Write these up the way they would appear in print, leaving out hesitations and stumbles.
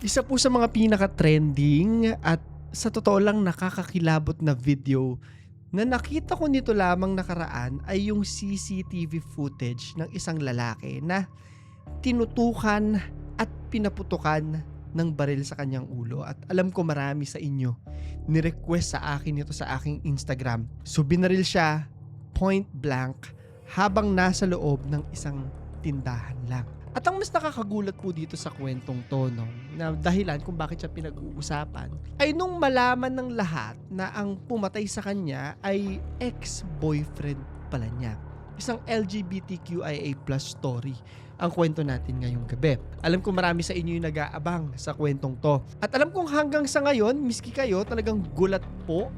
Isa po sa mga pinaka-trending at sa totoo lang nakakakilabot na video na nakita ko nito lamang nakaraan ay yung CCTV footage ng isang lalaki na tinutukan at pinaputukan ng baril sa kanyang ulo. At alam ko marami sa inyo ni-request sa akin ito sa aking Instagram. So binaril siya point blank habang nasa loob ng isang tindahan lang. At ang mas nakakagulat po dito sa kwentong to, no, na dahilan kung bakit siya pinag-uusapan, ay nung malaman ng lahat na ang pumatay sa kanya ay ex-boyfriend pala niya. Isang LGBTQIA+ story ang kwento natin ngayong gabi. Alam ko marami sa inyo yung nag-aabang sa kwentong to. At alam kong hanggang sa ngayon, miski kayo, talagang gulat po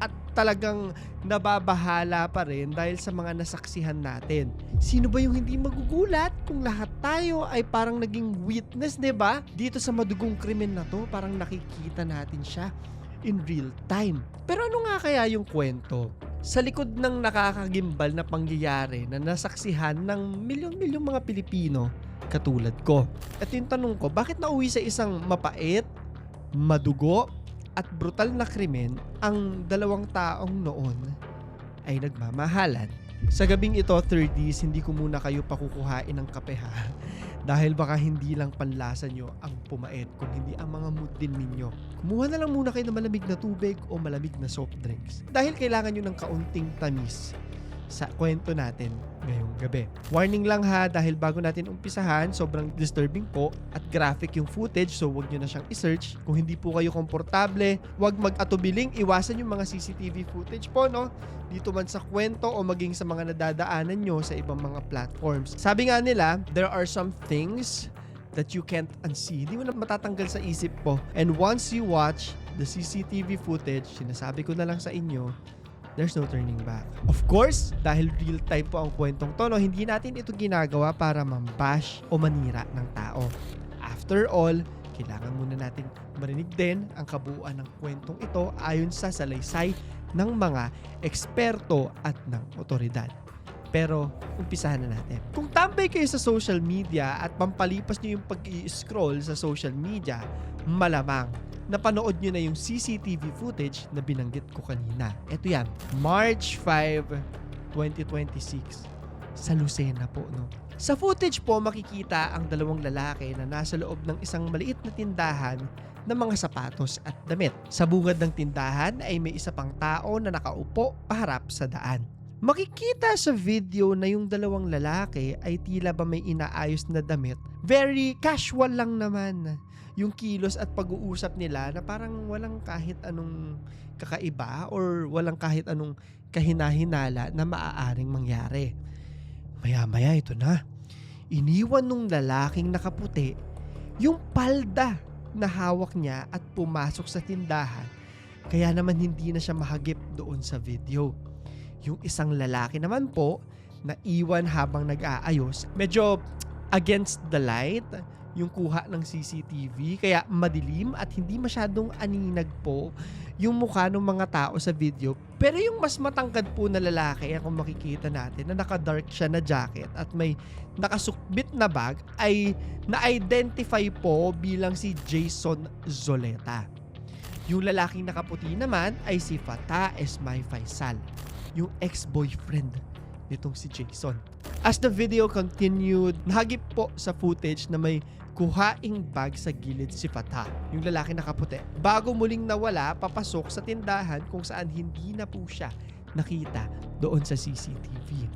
at talagang nababahala pa rin dahil sa mga nasaksihan natin. Sino ba yung hindi magugulat kung lahat tayo ay parang naging witness, 'di ba? Dito sa madugong krimen na to, parang nakikita natin siya in real time. Pero ano nga kaya yung kwento? Sa likod ng nakakagimbal na pangyayari na nasaksihan ng milyon-milyong mga Pilipino katulad ko. At yung tanong ko, bakit nauwi sa isang mapait, madugo, at brutal na krimen ang dalawang taong noon ay nagmamahalan? Sa gabing ito, 30s, hindi ko muna kayo pakukuhain ng kape ha. Dahil baka hindi lang panlasa nyo ang pumait, kung hindi ang mga mood din ninyo. Kumuha na lang muna kayo ng malamig na tubig o malamig na soft drinks. Dahil kailangan nyo ng kaunting tamis sa kwento natin ngayong gabi. Warning lang ha, dahil bago natin umpisahan, sobrang disturbing po at graphic yung footage, so wag nyo na siyang i-search. Kung hindi po kayo komportable, wag mag-atubiling, iwasan yung mga CCTV footage po, no? Dito man sa kwento o maging sa mga nadadaanan nyo sa ibang mga platforms. Sabi nga nila, there are some things that you can't unsee. Hindi mo na matatanggal sa isip po. And once you watch the CCTV footage, sinasabi ko na lang sa inyo, there's no turning back. Of course, dahil real time po ang kwentong to, no, hindi natin ito ginagawa para mambash o manira ng tao. After all, kailangan muna natin marinig din ang kabuuan ng kwentong ito ayon sa salaysay ng mga eksperto at ng otoridad. Pero, umpisahan na natin. Kung tambay kayo sa social media at pampalipas nyo yung pag-i-scroll sa social media, malamang napanood nyo na yung CCTV footage na binanggit ko kanina. Ito yan, March 5, 2026. Sa Lucena po, no? Sa footage po, makikita ang dalawang lalaki na nasa loob ng isang maliit na tindahan ng mga sapatos at damit. Sa bungad ng tindahan ay may isa pang tao na nakaupo paharap sa daan. Makikita sa video na yung dalawang lalaki ay tila ba may inaayos na damit. Very casual lang naman yung kilos at pag-uusap nila na parang walang kahit anong kakaiba or walang kahit anong kahinahinala na maaaring mangyari. Maya-maya ito na. Iniwan nung lalaking nakaputi yung palda na hawak niya at pumasok sa tindahan. Kaya naman hindi na siya mahagip doon sa video. Yung isang lalaki naman po na iwan habang nag-aayos. Medyo against the light yung kuha ng CCTV, kaya madilim at hindi masyadong aninag po yung mukha ng mga tao sa video. Pero yung mas matangkad po na lalaki, kung makikita natin, na naka-dark siya na jacket at may nakasukbit na bag, ay na-identify po bilang si Jason Zoleta. Yung lalaking nakaputi naman ay si Fatah Esmay Faisal, yung ex-boyfriend nitong si Jason. As the video continued, nahagip po sa footage na may kuhaing bag sa gilid si Fatah, yung lalaki nakaputi, bago muling nawala papasok sa tindahan kung saan hindi na po siya nakita doon sa CCTV.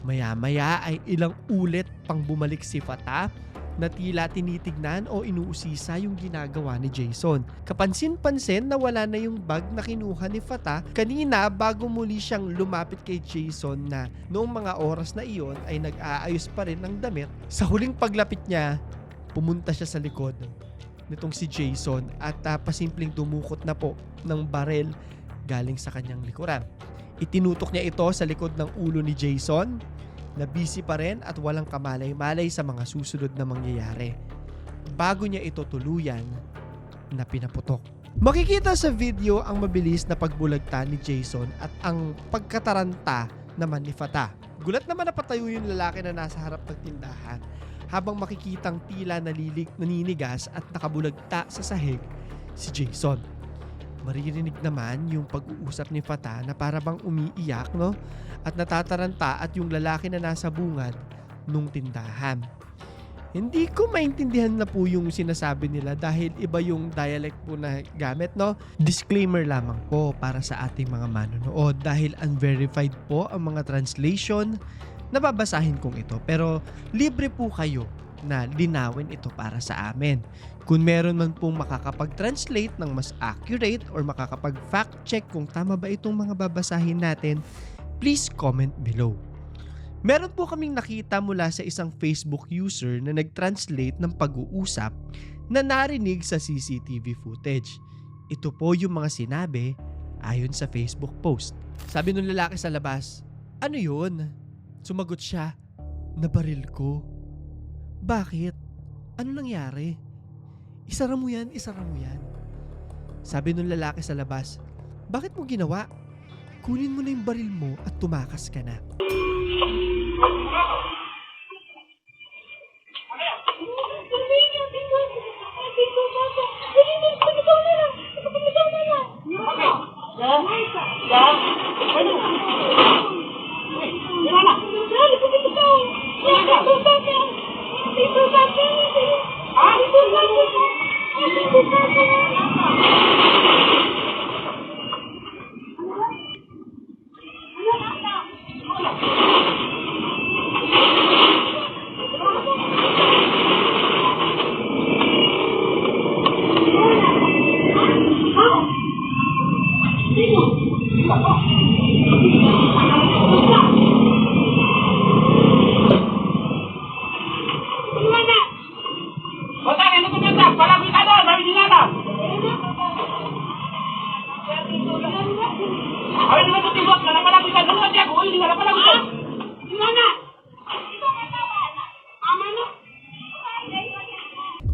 Maya-maya ay ilang ulit pang bumalik si Fatah na tila tinitignan o inuusisa yung ginagawa ni Jason. Kapansin-pansin na wala na yung bag na kinuha ni Fatah kanina bago muli siyang lumapit kay Jason na noong mga oras na iyon ay nag-aayos pa rin ng damit. Sa huling paglapit niya, pumunta siya sa likod nitong si Jason at pasimpleng dumukot na po ng barel galing sa kanyang likuran. Itinutok niya ito sa likod ng ulo ni Jason na busy pa rin at walang kamalay-malay sa mga susunod na mangyayari bago niya ito tuluyan na pinaputok. Makikita sa video ang mabilis na pagbulagta ni Jason at ang pagkataranta naman ni Fatah. Gulat naman na patayo yung lalaki na nasa harap ng tindahan habang makikitang tila naninigas at nakabulagta sa sahig si Jason. Maririnig naman yung pag-uusap ni Fata na para bang umiiyak, no? At natataranta at yung lalaki na nasa bungad nung tindahan. Hindi ko maintindihan na po yung sinasabi nila dahil iba yung dialect po na gamit, no? Disclaimer lamang po para sa ating mga manonood dahil unverified po ang mga translation na babasahin kong ito. Pero libre po kayo na linawin ito para sa amin. Kung meron man pong makakapag-translate ng mas accurate or makakapag-fact check kung tama ba itong mga babasahin natin, please comment below. Meron po kaming nakita mula sa isang Facebook user na nag-translate ng pag-uusap na narinig sa CCTV footage. Ito po yung mga sinabi ayon sa Facebook post. Sabi nung lalaki sa labas, "Ano yun?" Sumagot siya, "Nabaril ko." "Bakit? Ano nangyari?" Isara mo yan. Sabi nung lalaki sa labas, "Bakit mo ginawa? Kunin mo na yung baril mo at tumakas ka na."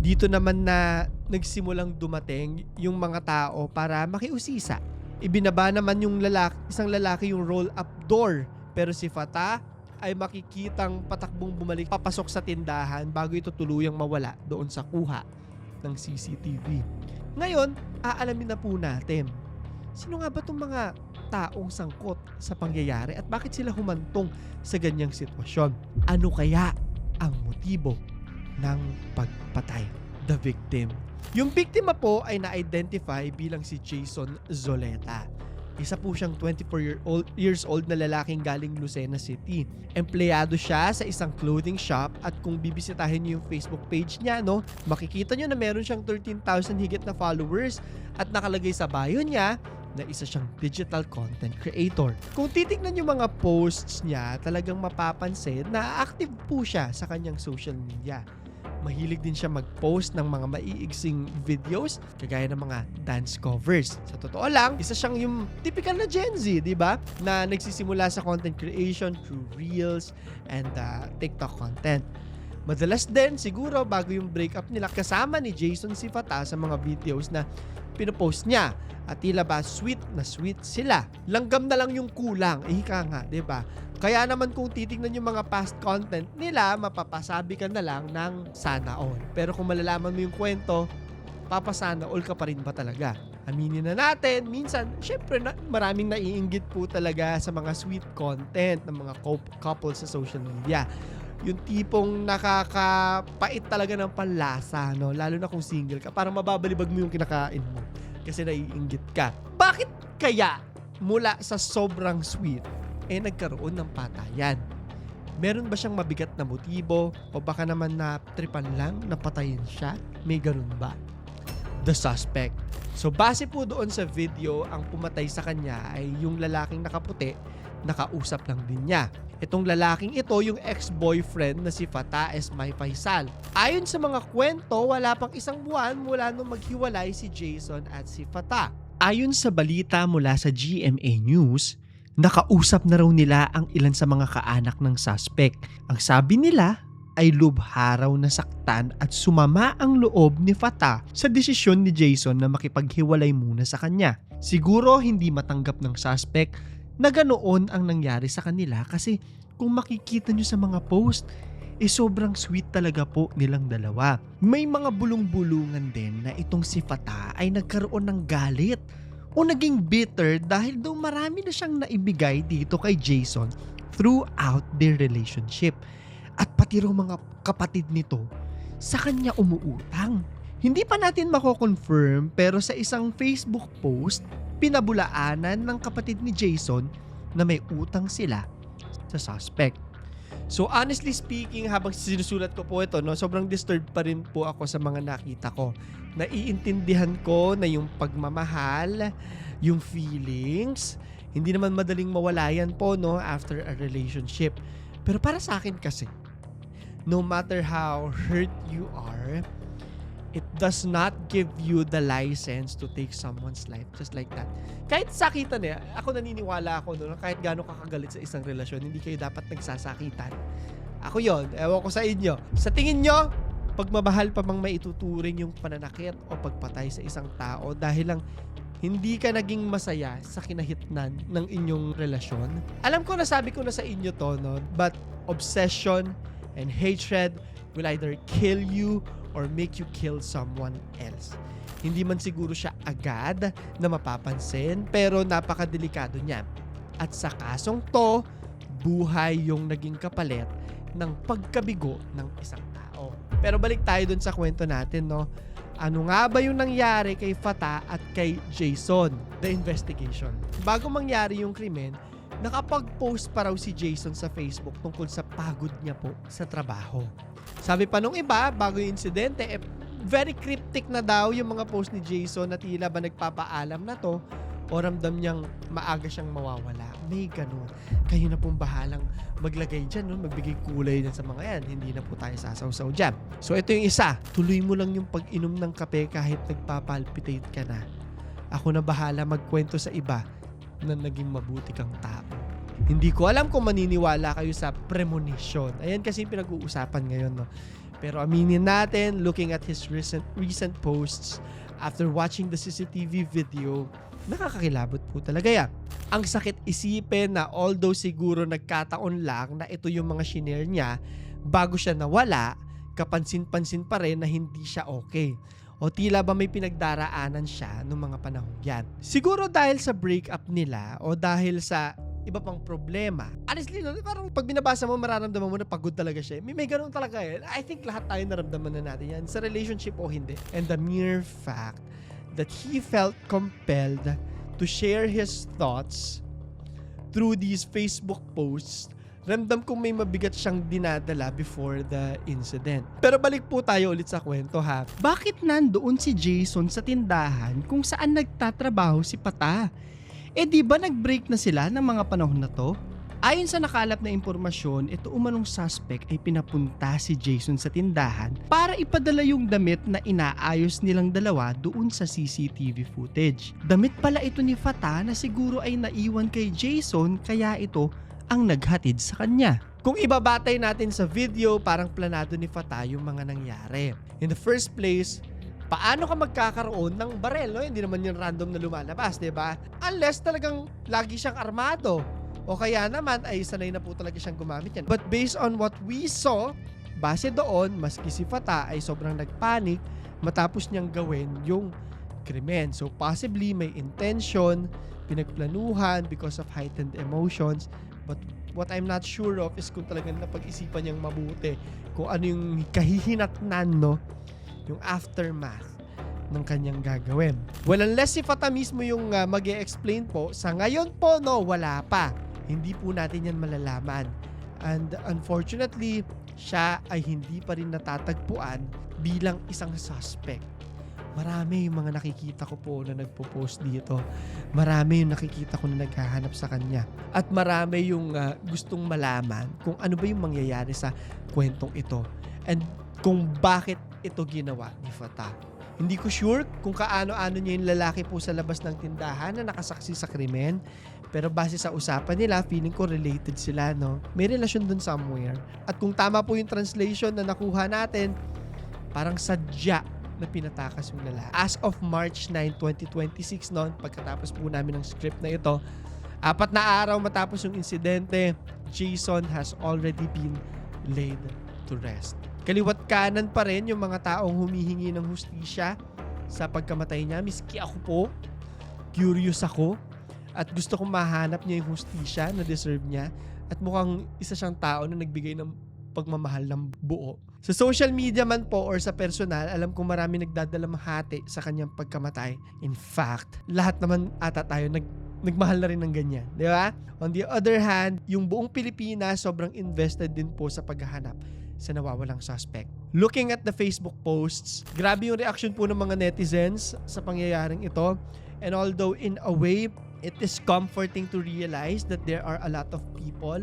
Dito naman na nagsimulang dumating yung mga tao para makiusisa. Ibinaba naman yung isang lalaki yung roll-up door, pero si Fata ay makikitang patakbong bumalik papasok sa tindahan bago ito tuluyang mawala doon sa kuha ng CCTV. Ngayon, aalamin na po natin, sino nga ba itong mga taong sangkot sa pangyayari at bakit sila humantong sa ganyang sitwasyon? Ano kaya ang motibo ng pagpatay? The victim. Yung biktima po ay na-identify bilang si Jason Zoleta. Isa po siyang 24 years old na lalaking galing Lucena City. Empleyado siya sa isang clothing shop at kung bibisitahin niyo yung Facebook page niya, no, makikita niyo na meron siyang 13,000 higit na followers at nakalagay sa bio niya na isa siyang digital content creator. Kung titignan yung mga posts niya, talagang mapapansin na active po siya sa kanyang social media. Mahilig din siya mag-post ng mga maiigsing videos kagaya ng mga dance covers. Sa totoo lang, isa siyang yung typical na Gen Z, di ba? Na nagsisimula sa content creation through Reels and TikTok content. Madalas din siguro bago yung breakup nila kasama ni Jason si Fata sa mga videos na pinopost niya. At tila ba sweet na sweet sila. Langgam na lang yung kulang, ika nga, di ba? Kaya naman kung titignan yung mga past content nila, mapapasabi ka na lang ng sana all. Pero kung malalaman mo yung kwento, papasana all ka pa rin ba talaga? Aminin na natin, minsan, syempre maraming naiinggit po talaga sa mga sweet content ng mga couple sa social media. Yung tipong nakakapait talaga ng panlasa, no? Lalo na kung single ka, parang mababalibag mo yung kinakain mo kasi naiinggit ka. Bakit kaya mula sa sobrang sweet nagkaroon ng patayan? Meron ba siyang mabigat na motibo o baka naman na tripan lang na patayin siya? May ganun ba? The suspect. So base po doon sa video, ang pumatay sa kanya ay yung lalaking nakaputi, nakausap lang din niya. Itong lalaking ito yung ex-boyfriend na si Fata Esmay Faisal. Ayon sa mga kwento, wala pang isang buwan mula nung maghiwalay si Jason at si Fata. Ayon sa balita mula sa GMA News, nakausap na raw nila ang ilan sa mga kaanak ng suspect. Ang sabi nila ay lubha raw na saktan at sumama ang loob ni Fata sa desisyon ni Jason na makipaghiwalay muna sa kanya. Siguro hindi matanggap ng suspect na ganoon ang nangyari sa kanila kasi kung makikita nyo sa mga post, sobrang sweet talaga po nilang dalawa. May mga bulong-bulungan din na itong si Fata ay nagkaroon ng galit o naging bitter dahil daw marami na siyang naibigay dito kay Jason throughout their relationship. At pati raw mga kapatid nito sa kanya umuutang. Hindi pa natin mako-confirm pero sa isang Facebook post, pinabulaanan ng kapatid ni Jason na may utang sila sa suspect. So honestly speaking, habang sinusulat ko po ito, sobrang disturbed pa rin po ako sa mga nakita ko. Naiintindihan ko na yung pagmamahal, yung feelings, hindi naman madaling mawala yan po after a relationship. Pero para sa akin kasi, no matter how hurt you are, it does not give you the license to take someone's life just like that. Kahit sakitan ako naniniwala ako kahit gaano kakagalit sa isang relasyon, hindi kayo dapat nagsasakitan. Ako yon, ewan ko sa inyo. Sa tingin nyo, pagmamahal pa mang maituturing yung pananakit o pagpatay sa isang tao dahil lang hindi ka naging masaya sa kinahitnan ng inyong relasyon? Alam ko nasabi ko na sa inyo to, but obsession and hatred will either kill you or make you kill someone else. Hindi man siguro siya agad na mapapansin, pero napakadelikado niya. At sa kasong to, buhay yung naging kapalit ng pagkabigo ng isang tao. Pero balik tayo dun sa kwento natin, Ano nga ba yung nangyari kay Fata at kay Jason? The investigation. Bago mangyari yung krimen, nakapag-post pa raw si Jason sa Facebook tungkol sa pagod niya po sa trabaho. Sabi pa nung iba, bago yung insidente, very cryptic na daw yung mga post ni Jason na tila ba nagpapaalam na to o ramdam niyang maaga siyang mawawala. May ganun. Kayo na pong bahalang maglagay dyan, magbigay kulay dyan sa mga yan. Hindi na po tayo sasawsaw dyan. So ito yung isa, tuloy mo lang yung pag-inom ng kape kahit nagpapalpitate ka na. Ako na bahala magkwento sa iba na naging mabuti kang tao. Hindi ko alam kung maniniwala kayo sa premonition. Ayan kasi yung pinag-uusapan ngayon, Pero aminin natin, looking at his recent posts after watching the CCTV video, nakakakilabot po talaga yan. Ang sakit isipin na although siguro nagkataon lang na ito yung mga shinare niya, bago siya nawala, kapansin-pansin pa rin na hindi siya okay. O tila ba may pinagdaraanan siya noong mga panahon yan. Siguro dahil sa breakup nila o dahil sa iba pang problema. Honestly, parang pag binabasa mo, mararamdaman mo na pagod talaga siya. May ganun talaga I think lahat tayo naramdaman na natin yan. Sa relationship o hindi. And the mere fact that he felt compelled to share his thoughts through these Facebook posts, ramdam kong may mabigat siyang dinadala before the incident. Pero balik po tayo ulit sa kwento ha. Bakit nandoon si Jason sa tindahan kung saan nagtatrabaho si Pata? Di ba nag-break na sila ng mga panahon na to? Ayon sa nakalap na impormasyon, ito umanong suspect ay pinapunta si Jason sa tindahan para ipadala yung damit na inaayos nilang dalawa doon sa CCTV footage. Damit pala ito ni Fata na siguro ay naiwan kay Jason kaya ito ang naghatid sa kanya. Kung ibabatay natin sa video, parang planado ni Fata yung mga nangyari. In the first place, paano ka magkakaroon ng barel? Hindi naman yung random na lumalabas, diba? Unless talagang lagi siyang armado. O kaya naman ay sanay na po talaga siyang gumamit yan. But based on what we saw, base doon, maski si Fata ay sobrang nagpanik matapos niyang gawin yung krimen. So possibly may intention, pinagplanuhan because of heightened emotions. But what I'm not sure of is kung talagang napag-isipan niyang mabuti kung ano yung kahihinatnan, yung aftermath ng kanyang gagawin. Well, unless si Fata mismo yung mag-e-explain po, sa ngayon po, wala pa. Hindi po natin yan malalaman. And unfortunately, siya ay hindi pa rin natatagpuan bilang isang suspect. Marami yung mga nakikita ko po na nagpo-post dito. Marami yung nakikita ko na naghahanap sa kanya. At marami yung gustong malaman kung ano ba yung mangyayari sa kwentong ito. And kung bakit ito ginawa ni Fata. Hindi ko sure kung kaano-ano niya yung lalaki po sa labas ng tindahan na nakasaksi sa krimen. Pero base sa usapan nila, feeling ko related sila, May relasyon dun somewhere. At kung tama po yung translation na nakuha natin, parang sadya na pinatakas yung lalaki. As of March 9, 2026, pagkatapos po namin ng script na ito, 4 na araw matapos yung insidente, Jason has already been laid to rest. Kaliwat kanan pa rin yung mga taong humihingi ng hustisya sa pagkamatay niya. Miski ako po, curious ako at gusto kong mahanap niya yung hustisya na deserve niya, at mukhang isa siyang tao na nagbigay ng pagmamahal ng buo. Sa social media man po or sa personal, alam kong marami nagdadalamhati sa kanyang pagkamatay. In fact, lahat naman ata tayo nagmahal na rin ng ganyan, di ba? On the other hand, yung buong Pilipinas sobrang invested din po sa paghahanap sa nawawalang suspect. Looking at the Facebook posts, grabe yung reaction po ng mga netizens sa pangyayaring ito. And although in a way, it is comforting to realize that there are a lot of people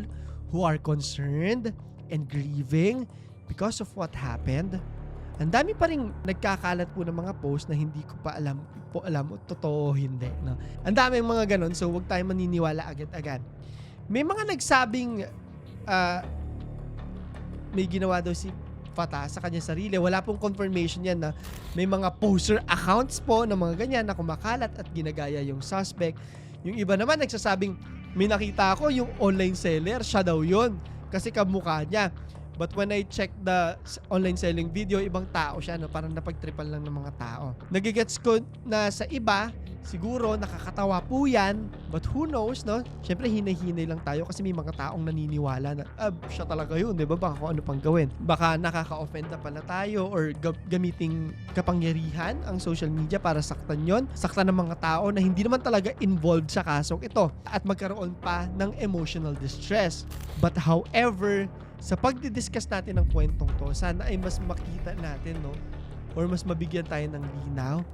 who are concerned and grieving because of what happened. Ang dami pa rin nagkakalat po ng mga post na hindi ko pa alam totoo o hindi. No? Ang dami mga ganun, so huwag tayo maniniwala agad-agad. May mga nagsabing may ginawa daw si Fatah sa kanya sarili. Wala pong confirmation yan na may mga poster accounts po ng mga ganyan na kumakalat at ginagaya yung suspect. Yung iba naman nagsasabing, may nakita ako yung online seller, siya daw yun kasi kamukha niya. But when I check the online selling video, ibang tao siya, no? Parang napagtripan lang ng mga tao. Nagigets ko na sa iba, siguro nakakatawa po yan, but who knows, no? Siyempre hinay-hinay lang tayo kasi may mga taong naniniwala na siya talaga yun, di ba? Baka kung ano pang gawin. Baka nakaka-offend na pala tayo or gamiting kapangyarihan ang social media para saktan yon, saktan ng mga tao na hindi naman talaga involved sa kasong ito at magkaroon pa ng emotional distress. But however, sa pagdidiscuss natin ng kwentong to, sana ay mas makita natin, no? Or mas mabigyan tayo ng linaw,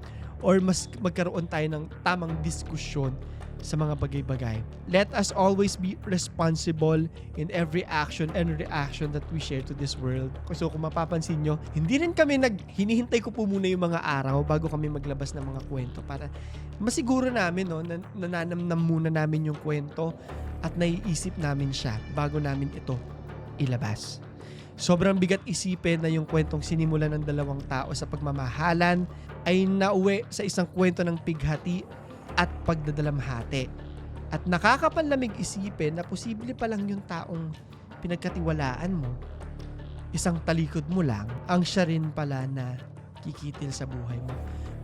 or mas magkaroon tayo ng tamang diskusyon sa mga bagay-bagay. Let us always be responsible in every action and reaction that we share to this world. So kung mapapansin nyo, hindi rin kami hinihintay ko po muna yung mga araw bago kami maglabas ng mga kwento para masiguro namin, no, na nananamnam muna namin yung kwento at naiisip namin siya bago namin ito ilabas. Sobrang bigat isipin na yung kwentong sinimulan ng dalawang tao sa pagmamahalan ay nauwi sa isang kwento ng pighati at pagdadalamhati. At nakakapanlamig isipin na posible pa lang yung taong pinagkatiwalaan mo, isang talikod mo lang, ang siya rin pala na kikitil sa buhay mo.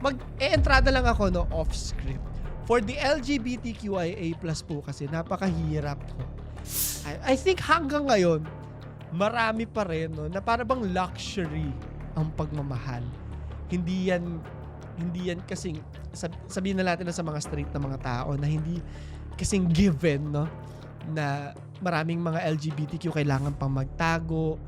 Mag-entrada lang ako, no, off script. For the LGBTQIA+ po kasi napakahirap po. I think hanggang ngayon, marami pa rin, no, na para bang luxury ang pagmamahal. Hindi yan kasing sabihin na natin na sa mga straight na mga tao na hindi kasing given, no, na maraming mga LGBTQ kailangan pang magtago,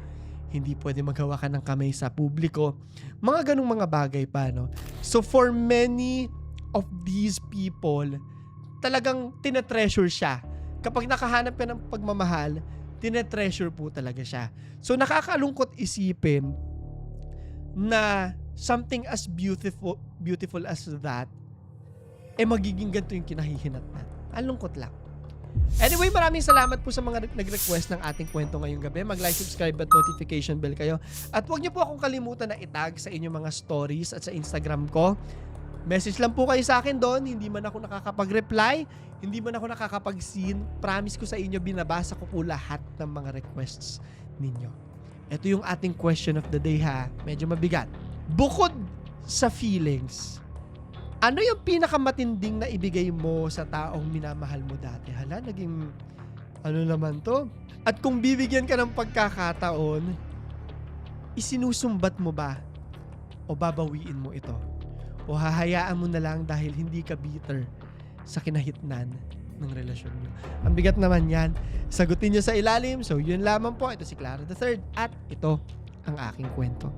hindi pwede maghawakan ng kamay sa publiko, mga ganung mga bagay pa, no. So for many of these people, talagang tinatreasure siya. Kapag nakahanap ka ng pagmamahal, tinetreasure po talaga siya. So nakakalungkot isipin na something as beautiful as that magiging ganito yung kinahihinatnan. Ang lungkot lang. Anyway, maraming salamat po sa mga nag-request ng ating kwento ngayong gabi. Mag-like, subscribe at notification bell kayo. At huwag niyo po akong kalimutan na itag sa inyong mga stories at sa Instagram ko. Message lang po kayo sa akin doon. Hindi man ako nakakapag-reply, hindi man ako nakakapag-seen. Promise ko sa inyo, binabasa ko po lahat ng mga requests ninyo. Ito yung ating question of the day, ha. Medyo mabigat. Bukod sa feelings, ano yung pinakamatinding na ibigay mo sa taong minamahal mo dati? Hala, naging ano naman to? At kung bibigyan ka ng pagkakataon, isinusumbat mo ba o babawiin mo ito? O hahayaan mo na lang dahil hindi ka bitter sa kinahitnan ng relasyon nyo? Ang bigat naman yan. Sagutin nyo sa ilalim. So yun lamang po. Ito si Clara III at ito ang aking kwento.